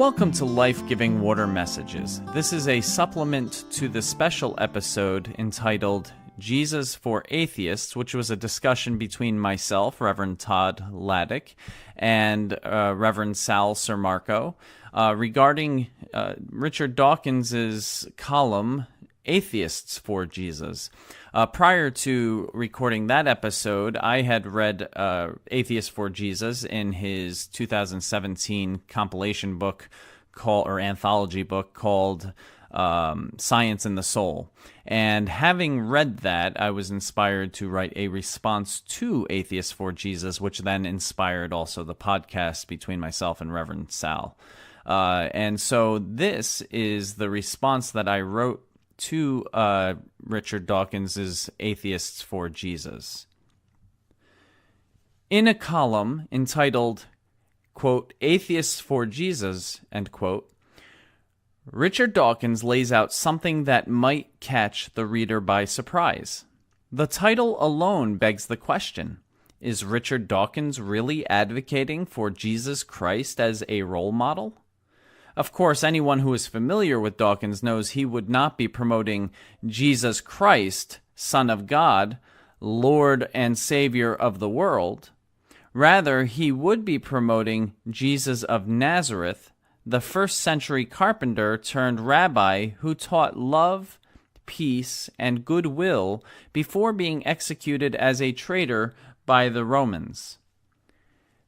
Welcome to Life-Giving Water Messages. This is a supplement to the special episode entitled Jesus for Atheists, which was a discussion between myself, Reverend Todd Lattig, and Reverend Sal Sirmarco regarding Richard Dawkins' column, Atheists for Jesus. Prior to recording that episode, I had read Atheists for Jesus in his 2017 compilation book or anthology book called Science in the Soul. And having read that, I was inspired to write a response to Atheists for Jesus, which then inspired also the podcast between myself and Reverend Sal. And so this is the response that I wrote to Richard Dawkins' Atheists for Jesus. In a column entitled, quote, Atheists for Jesus, end quote, Richard Dawkins lays out something that might catch the reader by surprise. The title alone begs the question, is Richard Dawkins really advocating for Jesus Christ as a role model? Of course, anyone who is familiar with Dawkins knows he would not be promoting Jesus Christ, Son of God, Lord and Savior of the world. Rather, he would be promoting Jesus of Nazareth, the first-century carpenter turned rabbi who taught love, peace, and goodwill before being executed as a traitor by the Romans.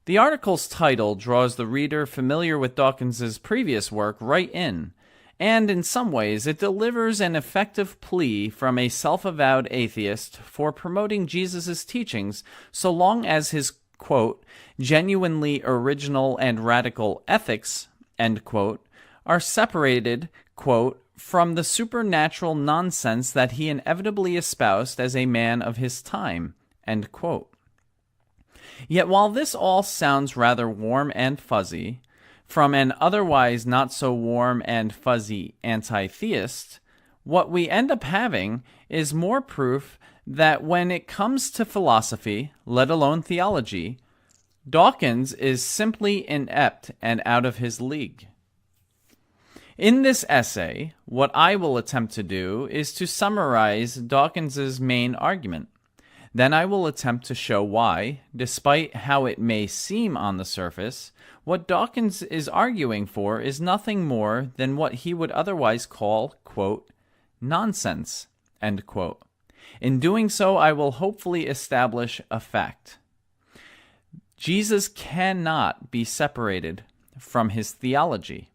The article's title draws the reader familiar with Dawkins's previous work right in, and in some ways it delivers an effective plea from a self-avowed atheist for promoting Jesus' teachings so long as his, quote, genuinely original and radical ethics, end quote, are separated, quote, from the supernatural nonsense that he inevitably espoused as a man of his time, end quote. Yet while this all sounds rather warm and fuzzy, from an otherwise not so warm and fuzzy anti-theist, what we end up having is more proof that when it comes to philosophy, let alone theology, Dawkins is simply inept and out of his league. In this essay, what I will attempt to do is to summarize Dawkins's main argument. Then I will attempt to show why, despite how it may seem on the surface, what Dawkins is arguing for is nothing more than what he would otherwise call, quote, nonsense, end quote. In doing so, I will hopefully establish a fact. Jesus cannot be separated from his theology.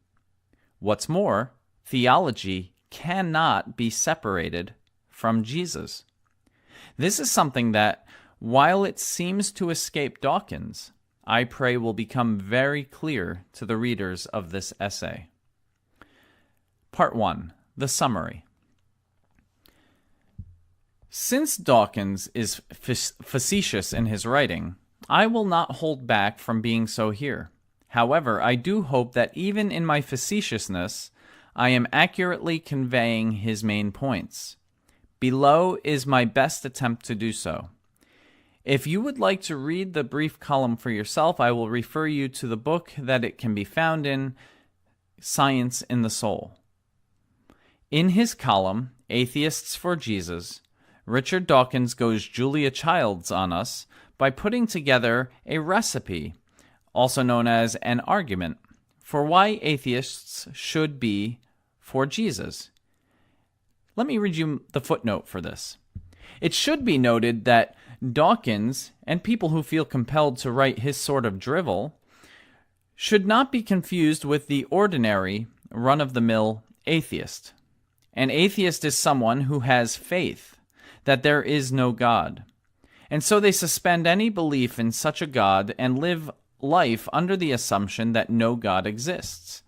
What's more, theology cannot be separated from Jesus. This is something that, while it seems to escape Dawkins, I pray will become very clear to the readers of this essay. Part 1. The Summary. Since Dawkins is facetious in his writing, I will not hold back from being so here. However, I do hope that even in my facetiousness, I am accurately conveying his main points. Below is my best attempt to do so. If you would like to read the brief column for yourself, I will refer you to the book that it can be found in, Science in the Soul. In his column, Atheists for Jesus, Richard Dawkins goes Julia Childs on us by putting together a recipe, also known as an argument, for why atheists should be for Jesus. Let me read you the footnote for this. It should be noted that Dawkins, and people who feel compelled to write his sort of drivel, should not be confused with the ordinary, run-of-the-mill atheist. An atheist is someone who has faith that there is no God, and so they suspend any belief in such a God and live life under the assumption that no God exists.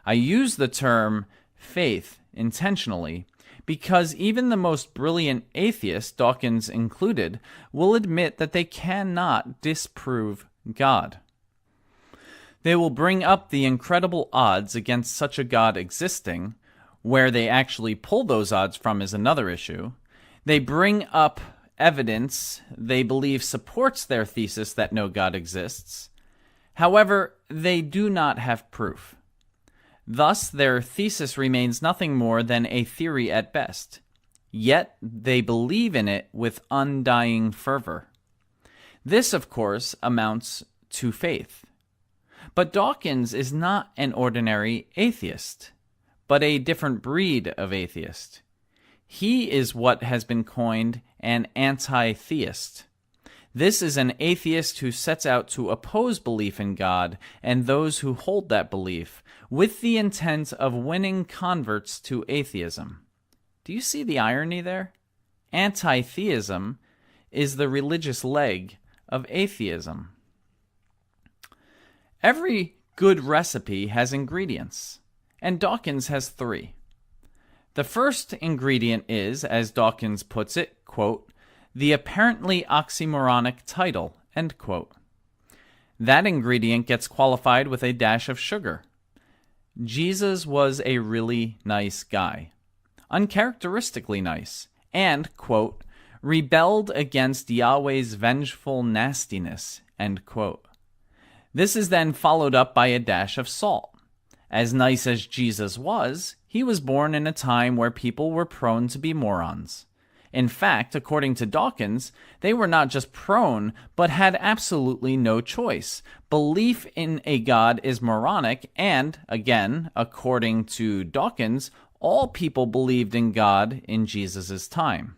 I use the term faith intentionally because even the most brilliant atheist, Dawkins included, will admit that they cannot disprove God. They will bring up the incredible odds against such a God existing. Where they actually pull those odds from is another issue. They bring up evidence they believe supports their thesis that no God exists. However, they do not have proof. Thus, their thesis remains nothing more than a theory at best, yet they believe in it with undying fervor. This, of course, amounts to faith. But Dawkins is not an ordinary atheist, but a different breed of atheist. He is what has been coined an anti-theist. This is an atheist who sets out to oppose belief in God and those who hold that belief, with the intent of winning converts to atheism. Do you see the irony there? Anti-theism is the religious leg of atheism. Every good recipe has ingredients, and Dawkins has 3. The first ingredient is, as Dawkins puts it, quote, the apparently oxymoronic title, end quote. That ingredient gets qualified with a dash of sugar. Jesus was a really nice guy, uncharacteristically nice, and, quote, rebelled against Yahweh's vengeful nastiness, end quote. This is then followed up by a dash of salt. As nice as Jesus was, he was born in a time where people were prone to be morons. In fact, according to Dawkins, they were not just prone, but had absolutely no choice. Belief in a God is moronic, and, again, according to Dawkins, all people believed in God in Jesus' time.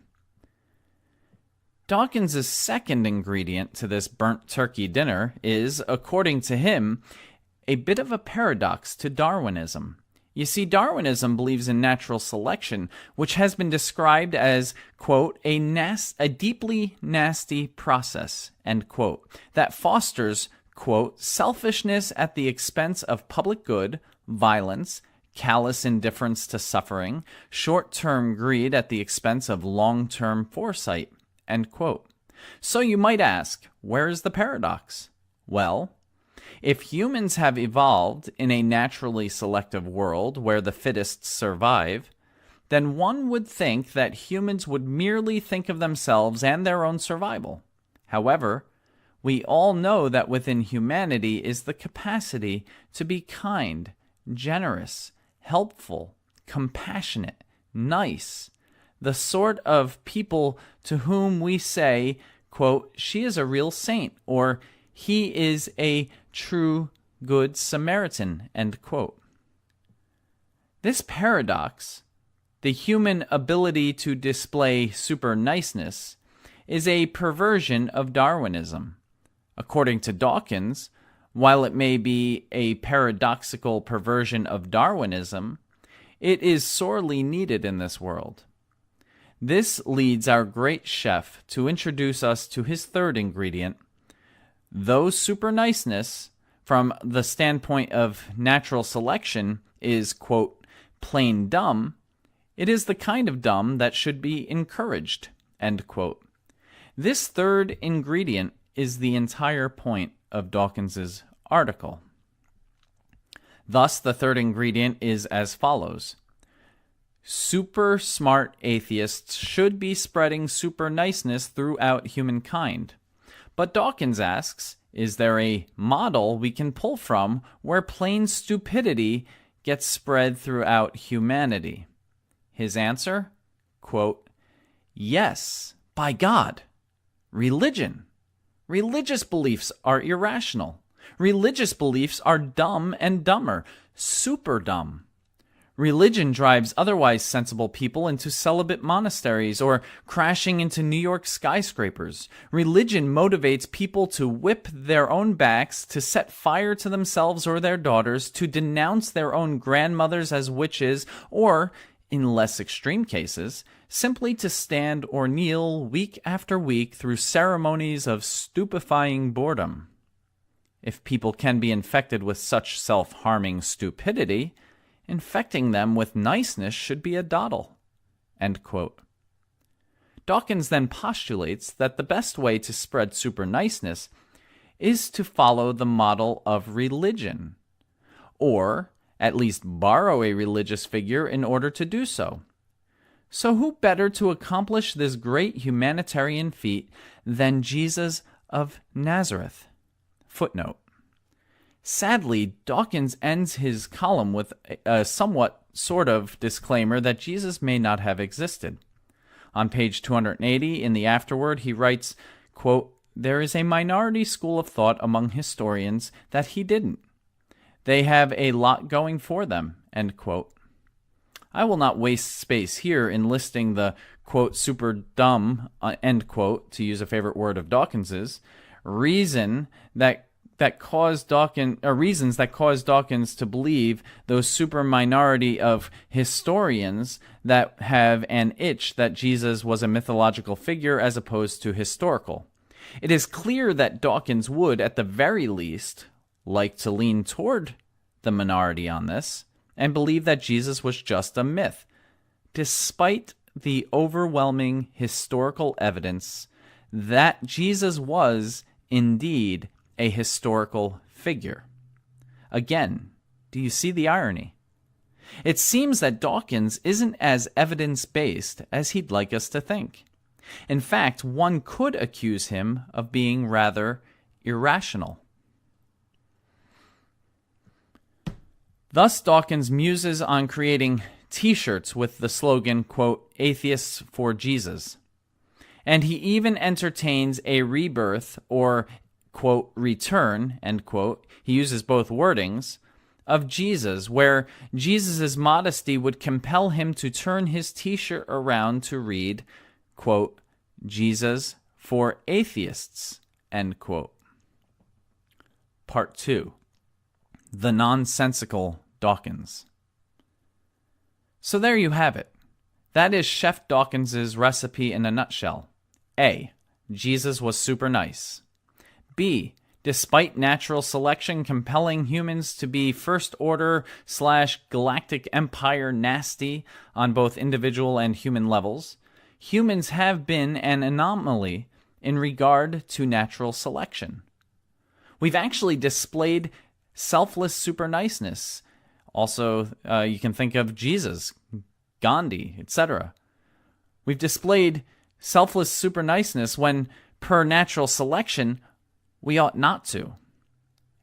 Dawkins' second ingredient to this burnt turkey dinner is, according to him, a bit of a paradox to Darwinism. You see, Darwinism believes in natural selection, which has been described as, quote, a deeply nasty process, end quote, that fosters, quote, selfishness at the expense of public good, violence, callous indifference to suffering, short-term greed at the expense of long-term foresight, end quote. So you might ask, where is the paradox? Well, if humans have evolved in a naturally selective world where the fittest survive, then one would think that humans would merely think of themselves and their own survival. However, we all know that within humanity is the capacity to be kind, generous, helpful, compassionate, nice, the sort of people to whom we say, quote, she is a real saint, or he is a true good Samaritan, end quote. This paradox, the human ability to display super niceness, is a perversion of Darwinism. According to Dawkins, while it may be a paradoxical perversion of Darwinism, it is sorely needed in this world. This leads our great chef to introduce us to his third ingredient. Though super niceness, from the standpoint of natural selection, is, quote, plain dumb, it is the kind of dumb that should be encouraged, end quote. This third ingredient is the entire point of Dawkins's article. Thus, the third ingredient is as follows. Super smart atheists should be spreading super niceness throughout humankind. But Dawkins asks, is there a model we can pull from where plain stupidity gets spread throughout humanity? His answer, quote, yes, by God. Religion. Religious beliefs are irrational. Religious beliefs are dumb and dumber, super dumb. Religion drives otherwise sensible people into celibate monasteries or crashing into New York skyscrapers. Religion motivates people to whip their own backs, to set fire to themselves or their daughters, to denounce their own grandmothers as witches, or, in less extreme cases, simply to stand or kneel week after week through ceremonies of stupefying boredom. If people can be infected with such self-harming stupidity, infecting them with niceness should be a dawdle, end quote. Dawkins then postulates that the best way to spread super niceness is to follow the model of religion, or at least borrow a religious figure in order to do so. So who better to accomplish this great humanitarian feat than Jesus of Nazareth? Footnote. Sadly, Dawkins ends his column with a somewhat sort of disclaimer that Jesus may not have existed. On page 280 in the afterword, he writes, quote, "There is a minority school of thought among historians that he didn't. They have a lot going for them," end quote. I will not waste space here in listing the, quote, super dumb, end quote, to use a favorite word of Dawkins's, reasons that caused Dawkins to believe those super minority of historians that have an itch that Jesus was a mythological figure as opposed to historical. It is clear that Dawkins would, at the very least, like to lean toward the minority on this and believe that Jesus was just a myth, despite the overwhelming historical evidence that Jesus was indeed a historical figure. Again, do you see the irony? It seems that Dawkins isn't as evidence-based as he'd like us to think. In fact, one could accuse him of being rather irrational. Thus, Dawkins muses on creating T-shirts with the slogan, quote, "Atheists for Jesus." And he even entertains a rebirth or, quote, "return," end quote, he uses both wordings, of Jesus, where Jesus' modesty would compel him to turn his T-shirt around to read, quote, "Jesus for Atheists," end quote. Part 2. The Nonsensical Dawkins. So there you have it. That is Chef Dawkins's recipe in a nutshell. A. Jesus was super nice. B. Despite natural selection compelling humans to be first-order/galactic empire nasty on both individual and human levels, humans have been an anomaly in regard to natural selection. We've actually displayed selfless super niceness. Also, you can think of Jesus, Gandhi, etc. We've displayed selfless super niceness when, per natural selection, we ought not to.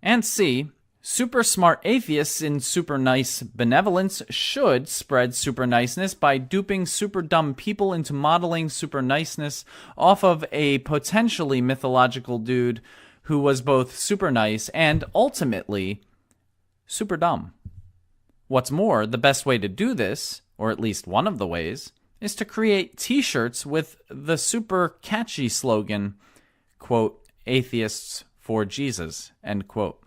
And C, super smart atheists in super nice benevolence should spread super niceness by duping super dumb people into modeling super niceness off of a potentially mythological dude who was both super nice and ultimately super dumb. What's more, the best way to do this, or at least one of the ways, is to create T-shirts with the super catchy slogan, quote, "Atheists for Jesus," end quote.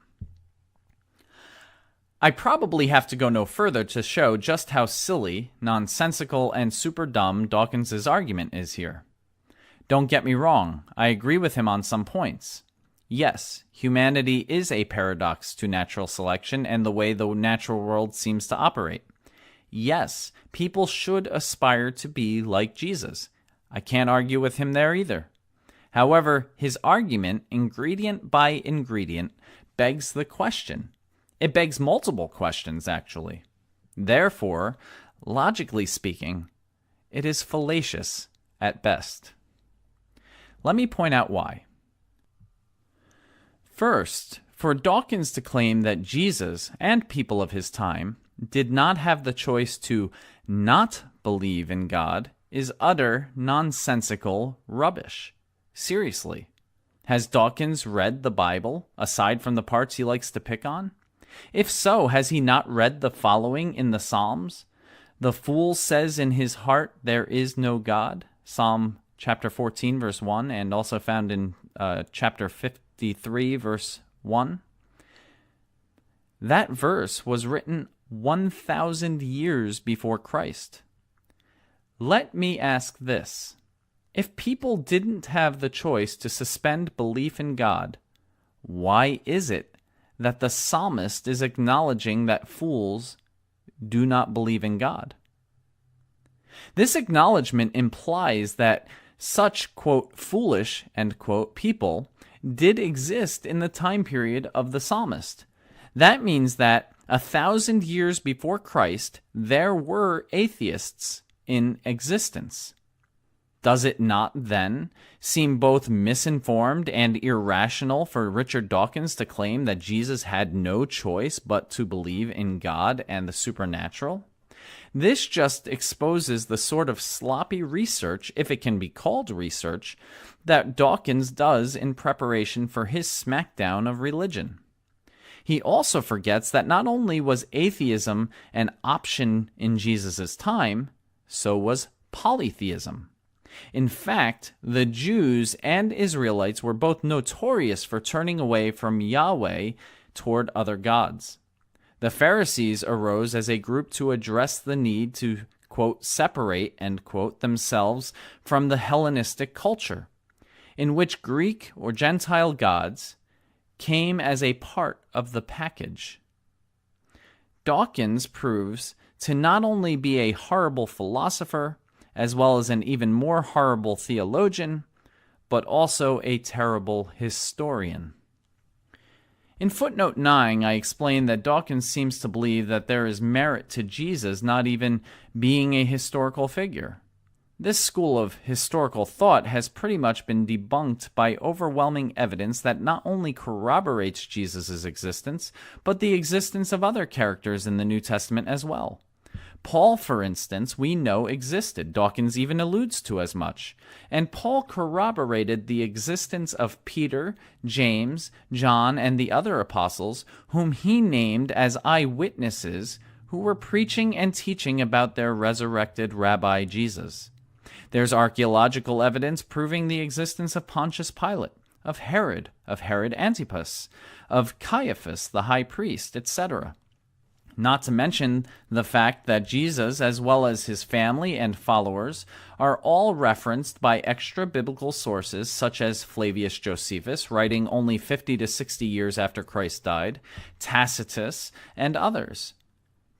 I probably have to go no further to show just how silly, nonsensical, and super dumb Dawkins's argument is here. Don't get me wrong, I agree with him on some points. Yes, humanity is a paradox to natural selection and the way the natural world seems to operate. Yes, people should aspire to be like Jesus. I can't argue with him there either. However, his argument, ingredient by ingredient, begs the question. It begs multiple questions, actually. Therefore, logically speaking, it is fallacious at best. Let me point out why. First, for Dawkins to claim that Jesus and people of his time did not have the choice to not believe in God is utter nonsensical rubbish. Seriously. Has Dawkins read the Bible, aside from the parts he likes to pick on? If so, has he not read the following in the Psalms? "The fool says in his heart, there is no God," Psalm chapter 14, verse 1, and also found in chapter 53, verse 1. That verse was written 1,000 years before Christ. Let me ask this. If people didn't have the choice to suspend belief in God, why is it that the psalmist is acknowledging that fools do not believe in God? This acknowledgement implies that such, quote, "foolish," end quote, people did exist in the time period of the psalmist. That means that 1,000 years before Christ, there were atheists in existence. Does it not, then, seem both misinformed and irrational for Richard Dawkins to claim that Jesus had no choice but to believe in God and the supernatural? This just exposes the sort of sloppy research, if it can be called research, that Dawkins does in preparation for his smackdown of religion. He also forgets that not only was atheism an option in Jesus' time, so was polytheism. In fact, the Jews and Israelites were both notorious for turning away from Yahweh toward other gods. The Pharisees arose as a group to address the need to, quote, separate, end quote, themselves from the Hellenistic culture, in which Greek or Gentile gods came as a part of the package. Dawkins proves to not only be a horrible philosopher, as well as an even more horrible theologian, but also a terrible historian. In footnote 9, I explained that Dawkins seems to believe that there is merit to Jesus not even being a historical figure. This school of historical thought has pretty much been debunked by overwhelming evidence that not only corroborates Jesus' existence, but the existence of other characters in the New Testament as well. Paul, for instance, we know existed. Dawkins even alludes to as much. And Paul corroborated the existence of Peter, James, John, and the other apostles, whom he named as eyewitnesses who were preaching and teaching about their resurrected Rabbi Jesus. There's archaeological evidence proving the existence of Pontius Pilate, of Herod Antipas, of Caiaphas, the high priest, etc. Not to mention the fact that Jesus, as well as his family and followers, are all referenced by extra-biblical sources such as Flavius Josephus, writing only 50 to 60 years after Christ died, Tacitus, and others.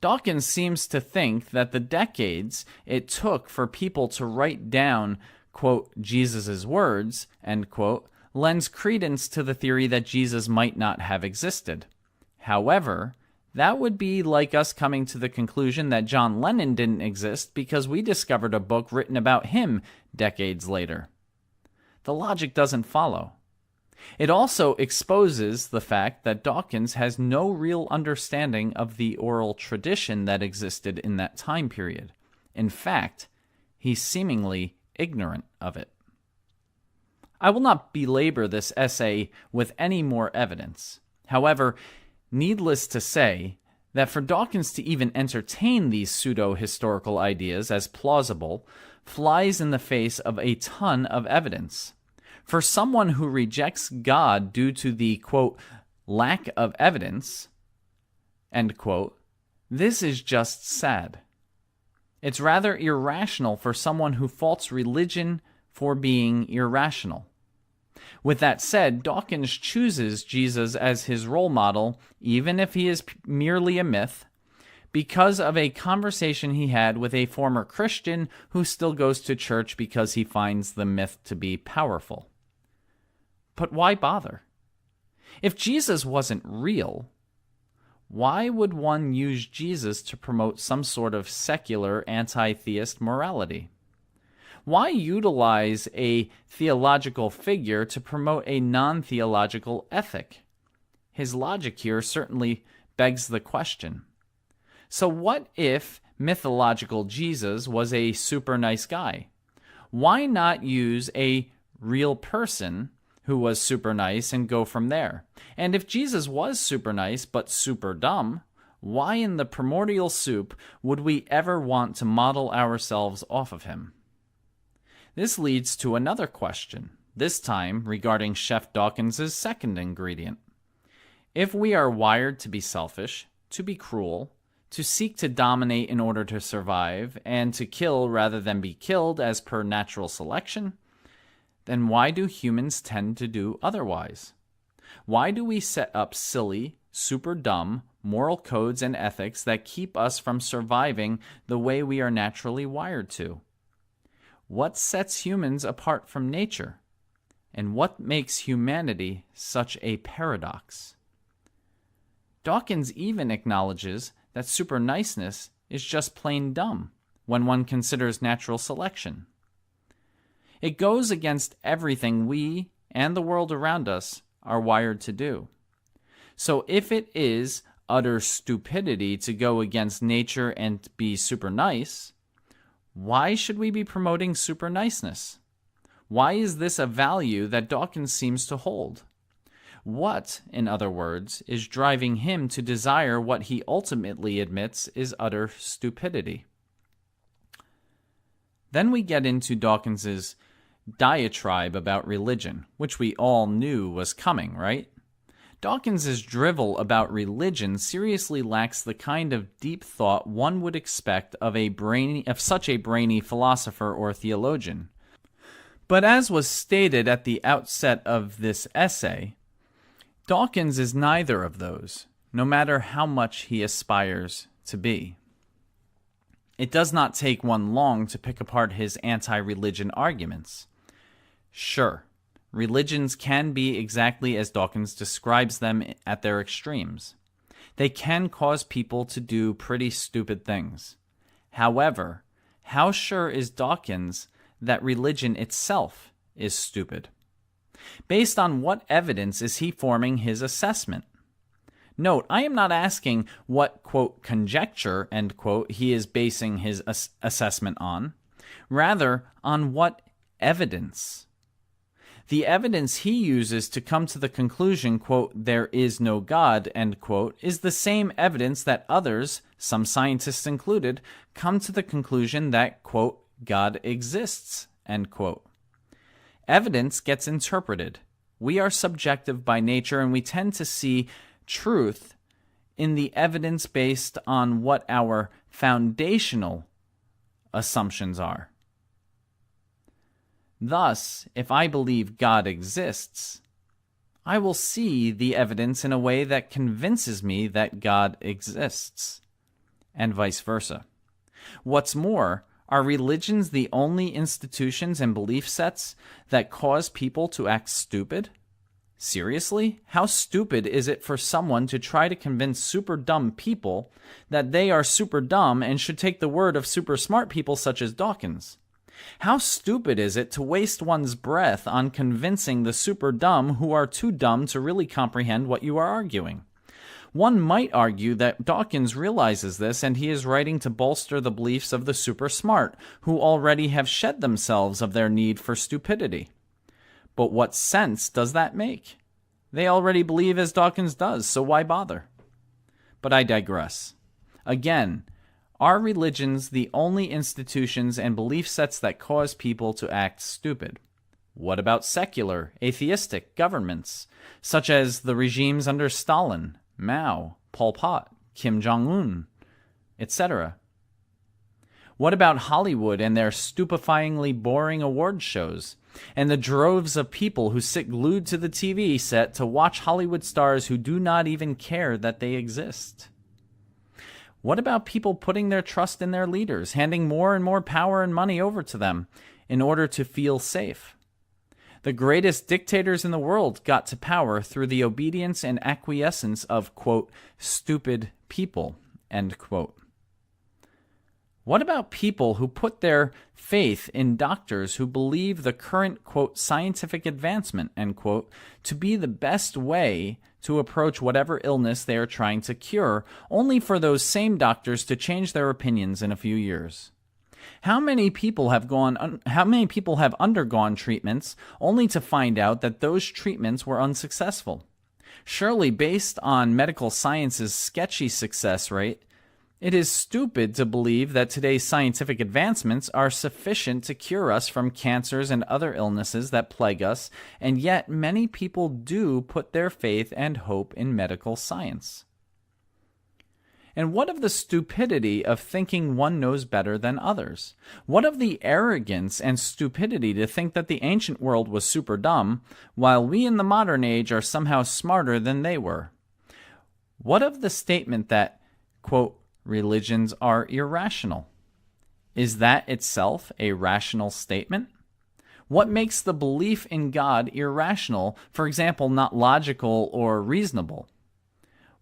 Dawkins seems to think that the decades it took for people to write down, quote, Jesus' words, end quote, lends credence to the theory that Jesus might not have existed. However, that would be like us coming to the conclusion that John Lennon didn't exist because we discovered a book written about him decades later. The logic doesn't follow. It also exposes the fact that Dawkins has no real understanding of the oral tradition that existed in that time period. In fact, he's seemingly ignorant of it. I will not belabor this essay with any more evidence. However, needless to say that for Dawkins to even entertain these pseudo-historical ideas as plausible flies in the face of a ton of evidence. For someone who rejects God due to the, quote, lack of evidence, end quote, this is just sad. It's rather irrational for someone who faults religion for being irrational. With that said, Dawkins chooses Jesus as his role model, even if he is merely a myth, because of a conversation he had with a former Christian who still goes to church because he finds the myth to be powerful. But why bother? If Jesus wasn't real, why would one use Jesus to promote some sort of secular anti-theist morality? Why utilize a theological figure to promote a non-theological ethic? His logic here certainly begs the question. So what if mythological Jesus was a super nice guy? Why not use a real person who was super nice and go from there? And if Jesus was super nice but super dumb, why in the primordial soup would we ever want to model ourselves off of him? This leads to another question, this time regarding Chef Dawkins' second ingredient. If we are wired to be selfish, to be cruel, to seek to dominate in order to survive, and to kill rather than be killed as per natural selection, then why do humans tend to do otherwise? Why do we set up silly, super dumb, moral codes and ethics that keep us from surviving the way we are naturally wired to? What sets humans apart from nature? And what makes humanity such a paradox? Dawkins even acknowledges that super niceness is just plain dumb when one considers natural selection. It goes against everything we and the world around us are wired to do. So if it is utter stupidity to go against nature and be super nice, why should we be promoting super niceness? Why is this a value that Dawkins seems to hold? What, in other words, is driving him to desire what he ultimately admits is utter stupidity? Then we get into Dawkins's diatribe about religion, which we all knew was coming, right? Dawkins's drivel about religion seriously lacks the kind of deep thought one would expect of such a brainy philosopher or theologian. But as was stated at the outset of this essay, Dawkins is neither of those, no matter how much he aspires to be. It does not take one long to pick apart his anti-religion arguments. Sure, religions can be exactly as Dawkins describes them at their extremes. They can cause people to do pretty stupid things. However, how sure is Dawkins that religion itself is stupid? Based on what evidence is he forming his assessment? Note, I am not asking what, quote, conjecture, end quote, he is basing his assessment on. Rather, on what evidence? The evidence he uses to come to the conclusion, quote, there is no God, end quote, is the same evidence that others, some scientists included, come to the conclusion that, quote, God exists, end quote. Evidence gets interpreted. We are subjective by nature, and we tend to see truth in the evidence based on what our foundational assumptions are. Thus, if I believe God exists, I will see the evidence in a way that convinces me that God exists, and vice versa. What's more, are religions the only institutions and belief sets that cause people to act stupid? Seriously? How stupid is it for someone to try to convince super dumb people that they are super dumb and should take the word of super smart people such as Dawkins? How stupid is it to waste one's breath on convincing the super dumb who are too dumb to really comprehend what you are arguing? One might argue that Dawkins realizes this, and he is writing to bolster the beliefs of the super smart, who already have shed themselves of their need for stupidity. But what sense does that make? They already believe as Dawkins does, so why bother? But I digress. Again, are religions the only institutions and belief sets that cause people to act stupid? What about secular, atheistic governments, such as the regimes under Stalin, Mao, Pol Pot, Kim Jong-un, etc.? What about Hollywood and their stupefyingly boring award shows, and the droves of people who sit glued to the TV set to watch Hollywood stars who do not even care that they exist? What about people putting their trust in their leaders, handing more and more power and money over to them in order to feel safe? The greatest dictators in the world got to power through the obedience and acquiescence of, quote, stupid people, end quote. What about people who put their faith in doctors who believe the current, quote, scientific advancement, end quote, to be the best way to approach whatever illness they are trying to cure, only for those same doctors to change their opinions in a few years? How many people have undergone treatments only to find out that those treatments were unsuccessful? Surely, based on medical science's sketchy success rate, it is stupid to believe that today's scientific advancements are sufficient to cure us from cancers and other illnesses that plague us, and yet many people do put their faith and hope in medical science. And what of the stupidity of thinking one knows better than others? What of the arrogance and stupidity to think that the ancient world was super dumb, while we in the modern age are somehow smarter than they were? What of the statement that, quote, religions are irrational? Is that itself a rational statement? What makes the belief in God irrational, for example, not logical or reasonable?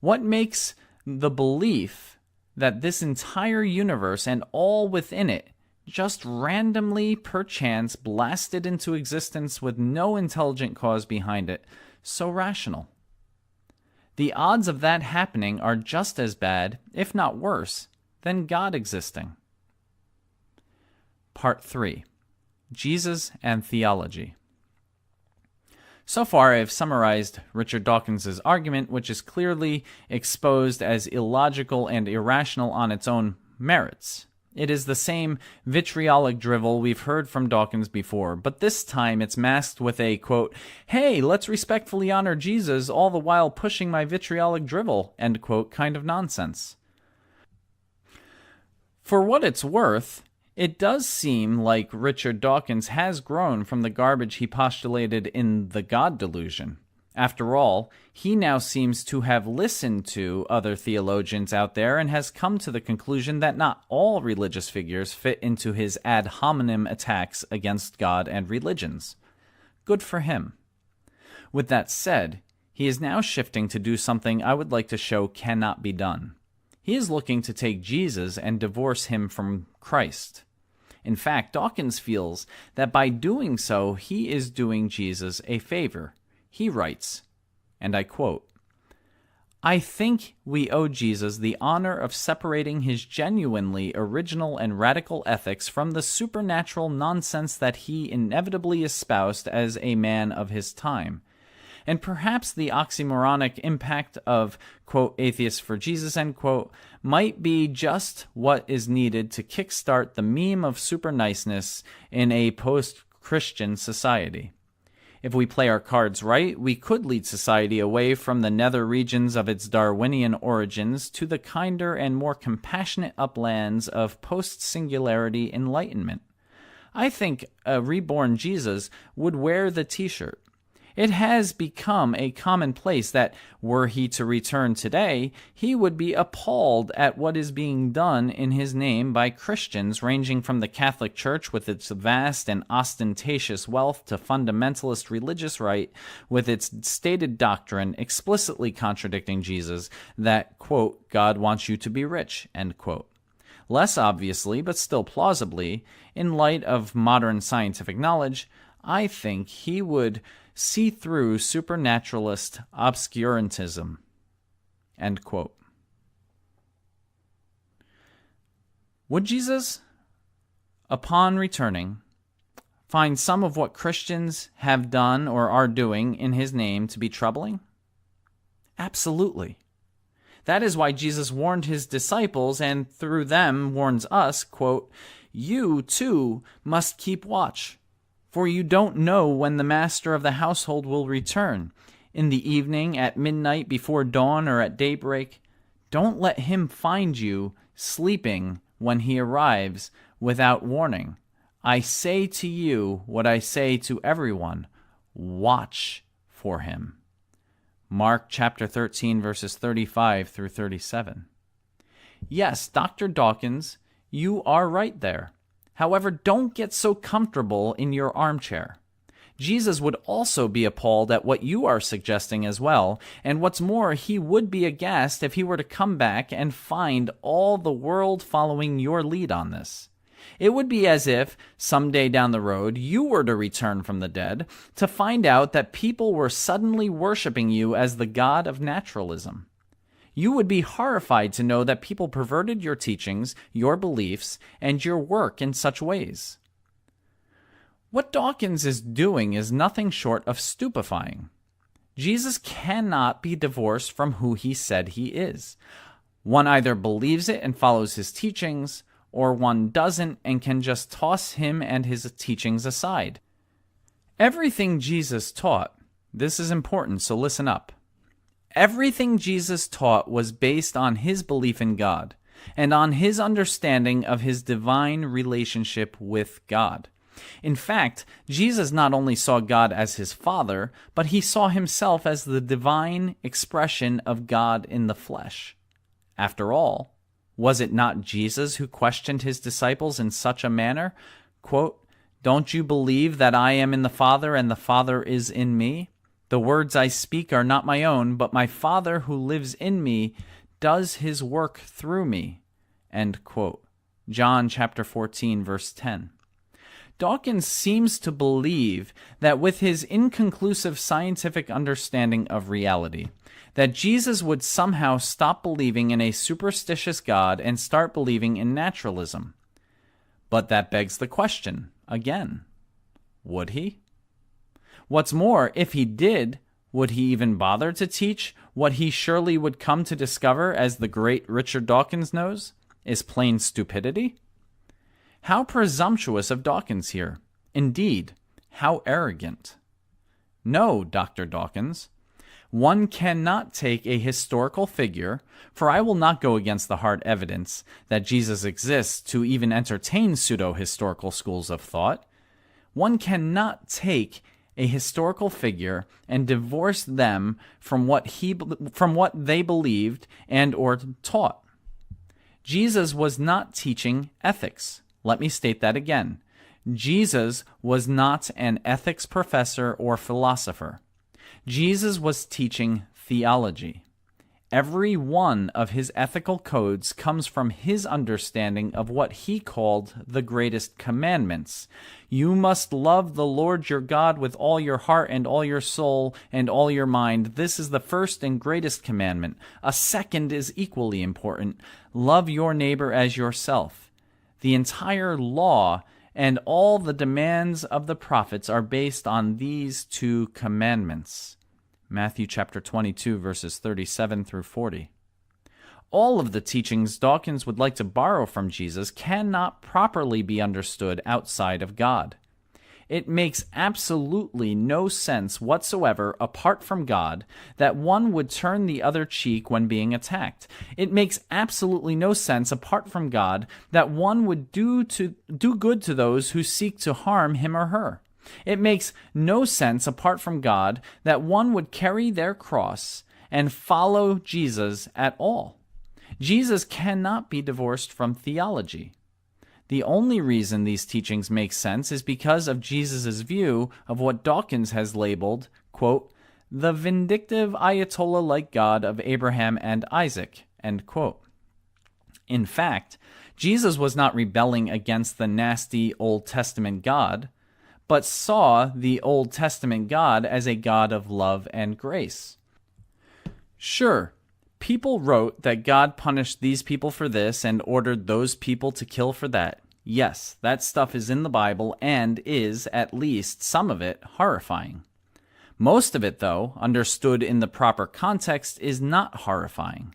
What makes the belief that this entire universe and all within it just randomly, perchance, blasted into existence with no intelligent cause behind it, so rational? The odds of that happening are just as bad, if not worse, than God existing. Part 3. Jesus and Theology. So far, I have summarized Richard Dawkins' argument, which is clearly exposed as illogical and irrational on its own merits. It is the same vitriolic drivel we've heard from Dawkins before, but this time it's masked with a, quote, "Hey, let's respectfully honor Jesus, all the while pushing my vitriolic drivel," end quote, kind of nonsense. For what it's worth, it does seem like Richard Dawkins has grown from the garbage he postulated in The God Delusion. After all, he now seems to have listened to other theologians out there and has come to the conclusion that not all religious figures fit into his ad hominem attacks against God and religions. Good for him. With that said, he is now shifting to do something I would like to show cannot be done. He is looking to take Jesus and divorce him from Christ. In fact, Dawkins feels that by doing so, he is doing Jesus a favor. He writes, and I quote, "I think we owe Jesus the honor of separating his genuinely original and radical ethics from the supernatural nonsense that he inevitably espoused as a man of his time. And perhaps the oxymoronic impact of, quote, Atheists for Jesus, end quote, might be just what is needed to kickstart the meme of super niceness in a post-Christian society. If we play our cards right, we could lead society away from the nether regions of its Darwinian origins to the kinder and more compassionate uplands of post-singularity enlightenment. I think a reborn Jesus would wear the t-shirt. It has become a commonplace that, were he to return today, he would be appalled at what is being done in his name by Christians ranging from the Catholic Church with its vast and ostentatious wealth to fundamentalist religious right with its stated doctrine explicitly contradicting Jesus that, quote, God wants you to be rich, end quote. Less obviously, but still plausibly, in light of modern scientific knowledge, I think he would see through supernaturalist obscurantism, end quote. Would Jesus, upon returning, find some of what Christians have done or are doing in his name to be troubling? Absolutely. That is why Jesus warned his disciples and through them warns us, quote, "You too must keep watch. For you don't know when the master of the household will return, in the evening, at midnight, before dawn, or at daybreak. Don't let him find you sleeping when he arrives without warning. I say to you what I say to everyone, watch for him." Mark chapter 13, verses 35 through 37. Yes, Dr. Dawkins, you are right there. However, don't get so comfortable in your armchair. Jesus would also be appalled at what you are suggesting as well, and what's more, he would be aghast if he were to come back and find all the world following your lead on this. It would be as if, someday down the road, you were to return from the dead to find out that people were suddenly worshiping you as the god of naturalism. You would be horrified to know that people perverted your teachings, your beliefs, and your work in such ways. What Dawkins is doing is nothing short of stupefying. Jesus cannot be divorced from who he said he is. One either believes it and follows his teachings, or one doesn't and can just toss him and his teachings aside. Everything Jesus taught, this is important, so listen up. Everything Jesus taught was based on his belief in God and on his understanding of his divine relationship with God. In fact, Jesus not only saw God as his Father, but he saw himself as the divine expression of God in the flesh. After all, was it not Jesus who questioned his disciples in such a manner? Quote, "Don't you believe that I am in the Father and the Father is in me? The words I speak are not my own, but my Father who lives in me does his work through me." End quote. John chapter 14, verse 10. Dawkins seems to believe that with his inconclusive scientific understanding of reality, that Jesus would somehow stop believing in a superstitious God and start believing in naturalism. But that begs the question, again, would he? What's more, if he did, would he even bother to teach what he surely would come to discover, as the great Richard Dawkins knows, is plain stupidity? How presumptuous of Dawkins here. Indeed, how arrogant. No, Dr. Dawkins, one cannot take a historical figure, for I will not go against the hard evidence that Jesus exists to even entertain pseudo-historical schools of thought. One cannot take a historical figure and divorce them from what they believed and or taught. Jesus was not teaching ethics. Let me state that again. Jesus was not an ethics professor or philosopher. Jesus was teaching theology. Every one of his ethical codes comes from his understanding of what he called the greatest commandments. You must love the Lord your God with all your heart and all your soul and all your mind. This is the first and greatest commandment. A second is equally important. Love your neighbor as yourself. The entire law and all the demands of the prophets are based on these two commandments. Matthew chapter 22, verses 37 through 40. All of the teachings Dawkins would like to borrow from Jesus cannot properly be understood outside of God. It makes absolutely no sense whatsoever, apart from God, that one would turn the other cheek when being attacked. It makes absolutely no sense, apart from God, that one would do good to those who seek to harm him or her. It makes no sense, apart from God, that one would carry their cross and follow Jesus at all. Jesus cannot be divorced from theology. The only reason these teachings make sense is because of Jesus' view of what Dawkins has labeled, quote, the vindictive Ayatollah-like God of Abraham and Isaac, end quote. In fact, Jesus was not rebelling against the nasty Old Testament God, but saw the Old Testament God as a God of love and grace. Sure, people wrote that God punished these people for this and ordered those people to kill for that. Yes, that stuff is in the Bible and is, at least some of it, horrifying. Most of it, though, understood in the proper context, is not horrifying.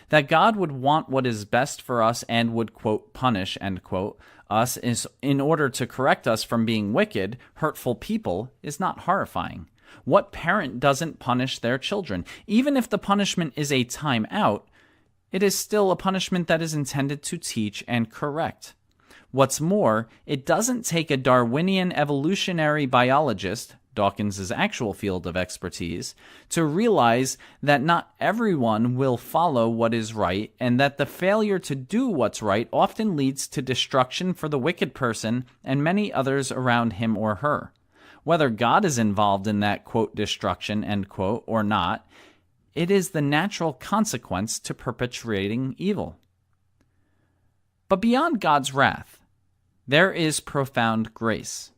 That God would want what is best for us and would, quote, punish, end quote, us is in order to correct us from being wicked, hurtful people is not horrifying. What parent doesn't punish their children? Even if the punishment is a time out, it is still a punishment that is intended to teach and correct. What's more, it doesn't take a Darwinian evolutionary biologist, Dawkins' actual field of expertise, to realize that not everyone will follow what is right, and that the failure to do what's right often leads to destruction for the wicked person and many others around him or her. Whether God is involved in that, quote, destruction, end quote, or not, it is the natural consequence to perpetrating evil. But beyond God's wrath, there is profound grace.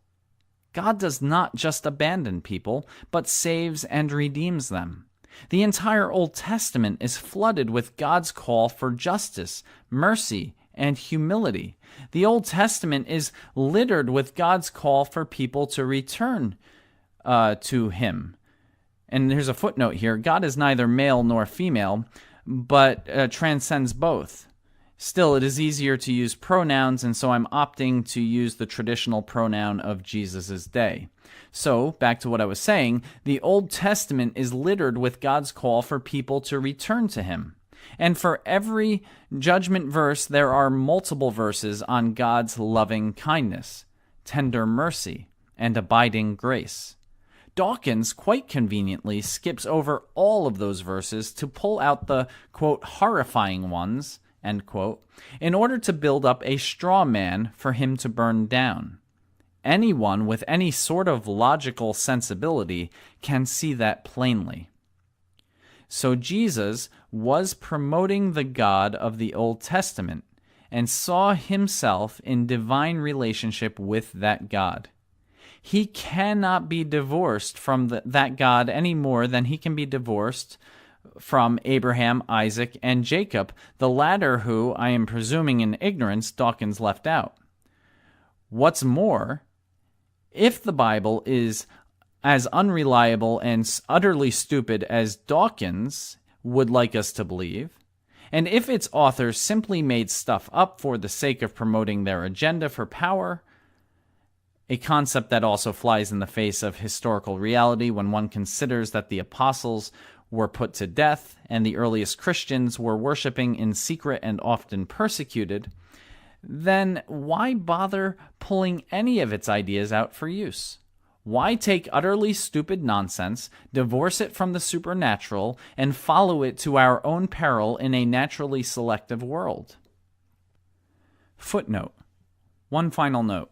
God does not just abandon people, but saves and redeems them. The entire Old Testament is flooded with God's call for justice, mercy, and humility. The Old Testament is littered with God's call for people to return to Him. And here's a footnote here. God is neither male nor female, but transcends both. Still, it is easier to use pronouns, and so I'm opting to use the traditional pronoun of Jesus' day. So, back to what I was saying, the Old Testament is littered with God's call for people to return to Him. And for every judgment verse, there are multiple verses on God's loving kindness, tender mercy, and abiding grace. Dawkins quite conveniently skips over all of those verses to pull out the, quote, horrifying ones, end quote, in order to build up a straw man for him to burn down. Anyone with any sort of logical sensibility can see that plainly. So Jesus was promoting the God of the Old Testament, and saw himself in divine relationship with that God. He cannot be divorced from that God any more than he can be divorced from Abraham, Isaac, and Jacob, the latter who, I am presuming in ignorance, Dawkins left out. What's more, if the Bible is as unreliable and utterly stupid as Dawkins would like us to believe, and if its authors simply made stuff up for the sake of promoting their agenda for power, a concept that also flies in the face of historical reality when one considers that the apostles were put to death and the earliest Christians were worshiping in secret and often persecuted, then why bother pulling any of its ideas out for use? Why take utterly stupid nonsense, divorce it from the supernatural, and follow it to our own peril in a naturally selective world? Footnote. One final note.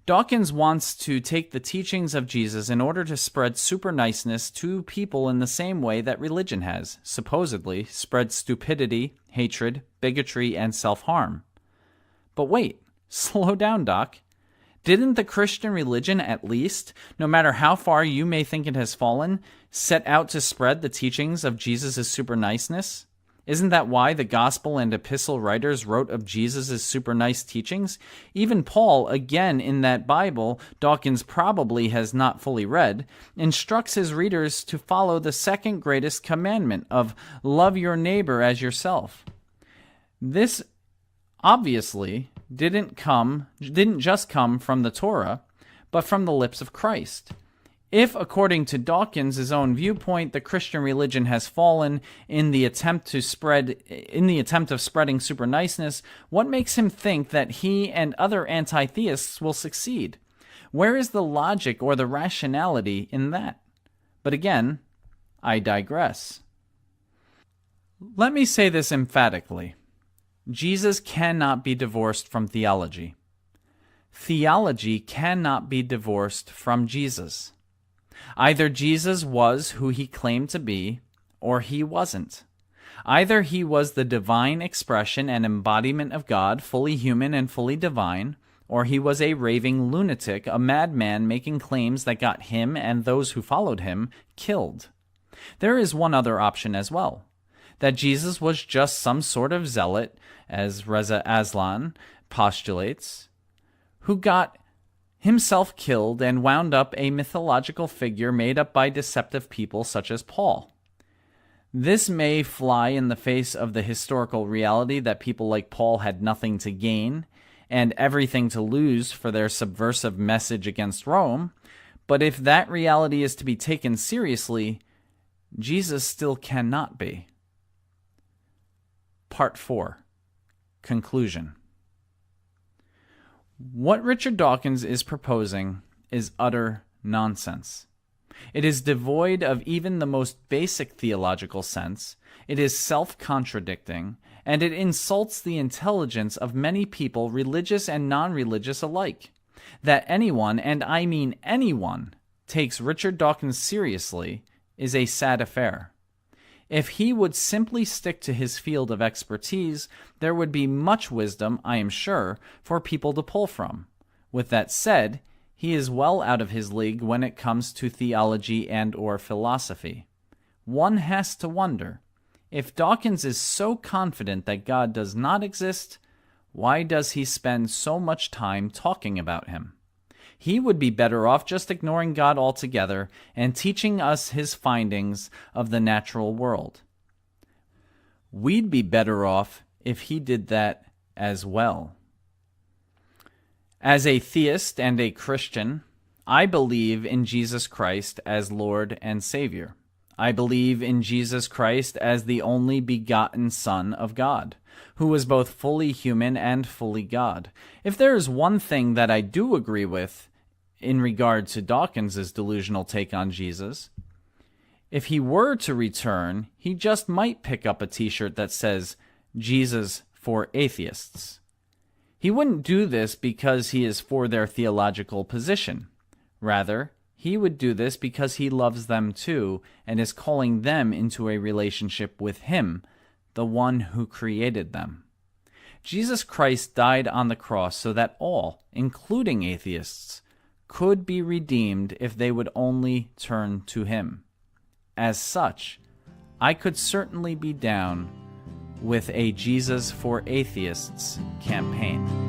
Dawkins wants to take the teachings of Jesus in order to spread super niceness to people in the same way that religion has, supposedly, spread stupidity, hatred, bigotry, and self-harm. But wait, slow down, Doc. Didn't the Christian religion, at least, no matter how far you may think it has fallen, set out to spread the teachings of Jesus' super niceness? Isn't that why the gospel and epistle writers wrote of Jesus' super nice teachings? Even Paul, again in that Bible Dawkins probably has not fully read, instructs his readers to follow the second greatest commandment of love your neighbor as yourself. This obviously didn't just come from the Torah, but from the lips of Christ. If, according to Dawkins' own viewpoint, the Christian religion has fallen in the attempt of spreading super niceness, what makes him think that he and other anti-theists will succeed? Where is the logic or the rationality in that? But again, I digress. Let me say this emphatically. Jesus cannot be divorced from theology. Theology cannot be divorced from Jesus. Either Jesus was who he claimed to be, or he wasn't. Either he was the divine expression and embodiment of God, fully human and fully divine, or he was a raving lunatic, a madman making claims that got him and those who followed him killed. There is one other option as well, that Jesus was just some sort of zealot, as Reza Aslan postulates, who got himself killed and wound up a mythological figure made up by deceptive people such as Paul. This may fly in the face of the historical reality that people like Paul had nothing to gain and everything to lose for their subversive message against Rome, but if that reality is to be taken seriously, Jesus still cannot be. Part 4. Conclusion. What Richard Dawkins is proposing is utter nonsense. It is devoid of even the most basic theological sense, it is self-contradicting, and it insults the intelligence of many people, religious and non-religious alike. That anyone, and I mean anyone, takes Richard Dawkins seriously is a sad affair. If he would simply stick to his field of expertise, there would be much wisdom, I am sure, for people to pull from. With that said, he is well out of his league when it comes to theology and or philosophy. One has to wonder, if Dawkins is so confident that God does not exist, why does he spend so much time talking about him? He would be better off just ignoring God altogether and teaching us his findings of the natural world. We'd be better off if he did that as well. As a theist and a Christian, I believe in Jesus Christ as Lord and Savior. I believe in Jesus Christ as the only begotten Son of God, who was both fully human and fully God. If there is one thing that I do agree with in regard to Dawkins' delusional take on Jesus, if he were to return, he just might pick up a t-shirt that says, Jesus for Atheists. He wouldn't do this because he is for their theological position. Rather, he would do this because he loves them too and is calling them into a relationship with him, the one who created them. Jesus Christ died on the cross so that all, including atheists, could be redeemed if they would only turn to him. As such, I could certainly be down with a Jesus for Atheists campaign.